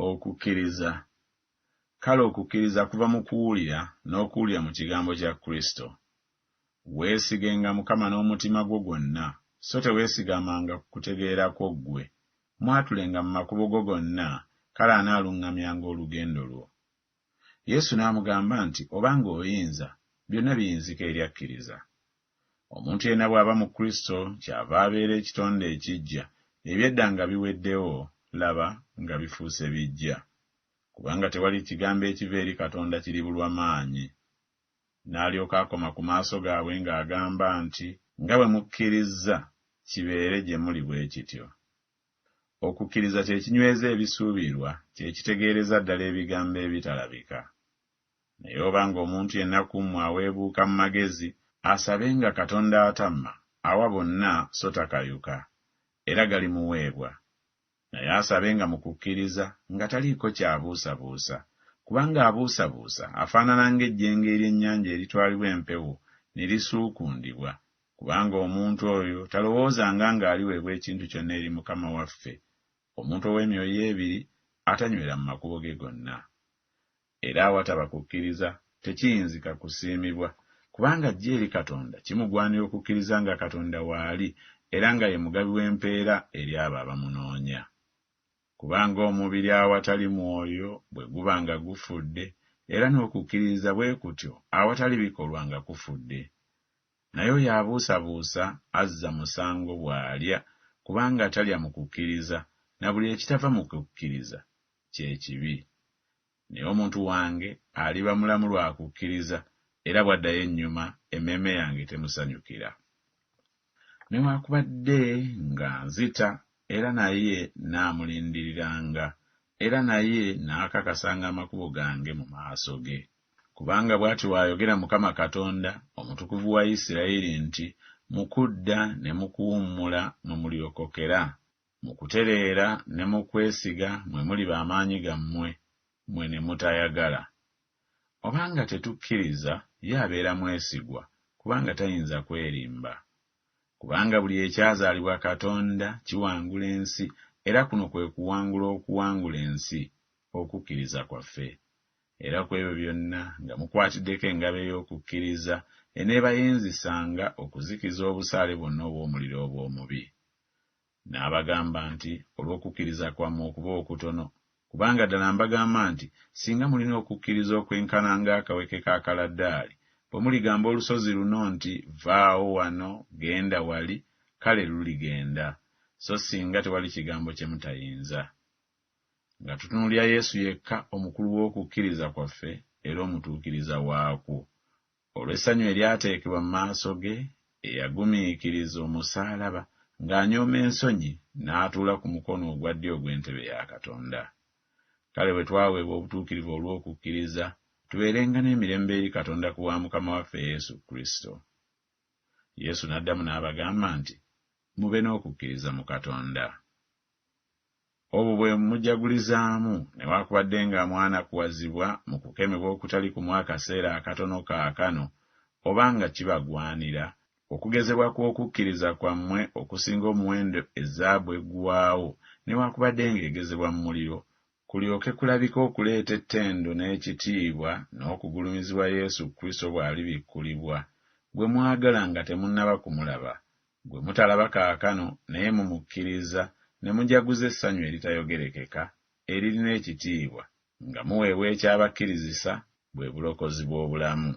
Okukkiriza. Kale okukkiriza kuva mu kuwulira n'okuwulira mu kigambo kya Kristo. Weesigenga Mukama n'omutima gwo gwonna, so teweesigamanga ku kutegeera kwo ggwe. Mwatulenga mu makubo go gonna, kale anaaluŋŋamyanga olugendo lwo. Yesu n'amugamba nti, obanga oyinza, byonna biyinzika eri akkiriza. Omuntu yenna bw'aba mu Kristo kyava abeera ekitonde ekiggya, eby'edda nga biweddewo, laba nga bifuuse bijja. Kubanga tewali kigambo ekiva eri Katonda kiribulwa maanyi. N'alyoka akoma ku maaso gaabwe ng'agamba nti, nga bwe mukkiriza, kibeere gye muli bwe kityo. Okukkiriza kye kinyweza ebisuubirwa, kye kitegeereza ddala ebigambo ebitalabika. Naye obanga omuntu yenna ku mmwe aweebuuka mu magezi, asabenga Katonda atamma, awa bonna so takayuka, era galimuweebwa. Naye asabenga mu kukkiriza nga taliiko ky'abuusabuusa, kubanga abuusabuusa afaanana ng'ejjengo ery'ennyanja eritwalibwa empewo ne lisuukundibwa, kubanga omuntu oyo talowoozanga ng'aliweebwa ekintu kyonna eri Mukama waffe. Omuntu ow'emyoyo ebiri atanywera mu makubo ge gonna. Era awataba kukkiriza tekiyinzika kusiimibwa, kubanga ajja eri Katonda kimugwanira okukkiriza nga Katonda waali, era nga ye mugabi w'empeera eri abo abamunoonya. Kubanga omubiri awatali mwoyo bwe guba nga gufudde, era n'okukkiriza bwe kutyo awatali bikolwa nga kufudde. Naye oyo abuusabuusa azza musango bw'alya, kubanga atalya mu kukkiriza, na buli ekitava mu kukkiriza kye kibi. Naye omuntu wange aliba mulamu lwa kukkiriza, era bw'addayo ennyuma emmeeme yange temusanyukira. Newaakubadde nga nzita, era naye naamulindiriranga, era naye naakakasanga amakubo gange mu maaso ge. Kubanga bw'ati bw'ayogera Mukama Katonda, Omutukuvu wa Isirayiri nti, mu kudda ne mu kuwummula mwe mulyokokera, mu kutereera ne mu kwesiga mwe muli b'amaanyi gammwe, mwe ne mutayagala. Obanga tetukkiriza, ye abeera mwesigwa, kubanga tayinza kwerimba. Kubanga buli ekyazaalibwa Katonda kiwangula ensi, era kuno kwe kuwangula okuwangula ensi, okukkiriza kwaffe. Era ku ebyo byonna nga mukwatiddeko engabo ey'okukkiriza, eneebayinzisanga okuzikiza obusaale bwonna obw'omuliro obw'omubi. N'abagamba nti, olw'okukkiriza kwammwe okuba okutono, kubanga ddala mbagamba nti, singa mulina okukkiriza okwenkana ng'akaweke ka kaladaali, bwe muligamba olusozi luno nti, vaawo wano, genda wali, kale luligenda, so singa tewali kigambo kye mutayinza. Nga tutunuulira Yesu yekka omukulu w'okukkiriza kwaffe era omutuukiriza waakwo. Olw'essanyu eryateekebwa mu maaso ge, eyagumiikiriza omusaalaba, ng'anyooma ensonyi, n'atuula ku mukono ogwa ddyo ogw'entebe ya Katonda. Kale bwe twaweebwa obutuukirivu olw'okukkiriza, tubeerenga n'emirembe eri Katonda ku bwa Mukama waffe Yesu Kristo. Yesu n'addamu n'abagamba nti, mube n'okukkiriza mu Katonda. Obwo bwe mujagulizaamu, newaakubadde nga mwanakuwazibwa mu kukemebwa okutali kumu akaseera akatono kaakano, obanga kibagwanira, okugezebwa kw'okukkiriza kwammwe okusinga omuwendo ezaabu eggwaawo, newaakubadde ng'egezebwa mu muliro, kulyoke kulabika okuleeta ettendo n'ekitiibwa n'okugulumizibwa Yesu Kristo bw'alibikkulibwa, gwe mwagala nga temunnaba kumulaba, gwe mutalaba kaakano naye mumukkiriza, ne mujaguza essanyu eritayogerekeka, eririna ekitiibwa, nga muweebwa ekyabakkirizisa, bwe bulokozi bw'obulamu.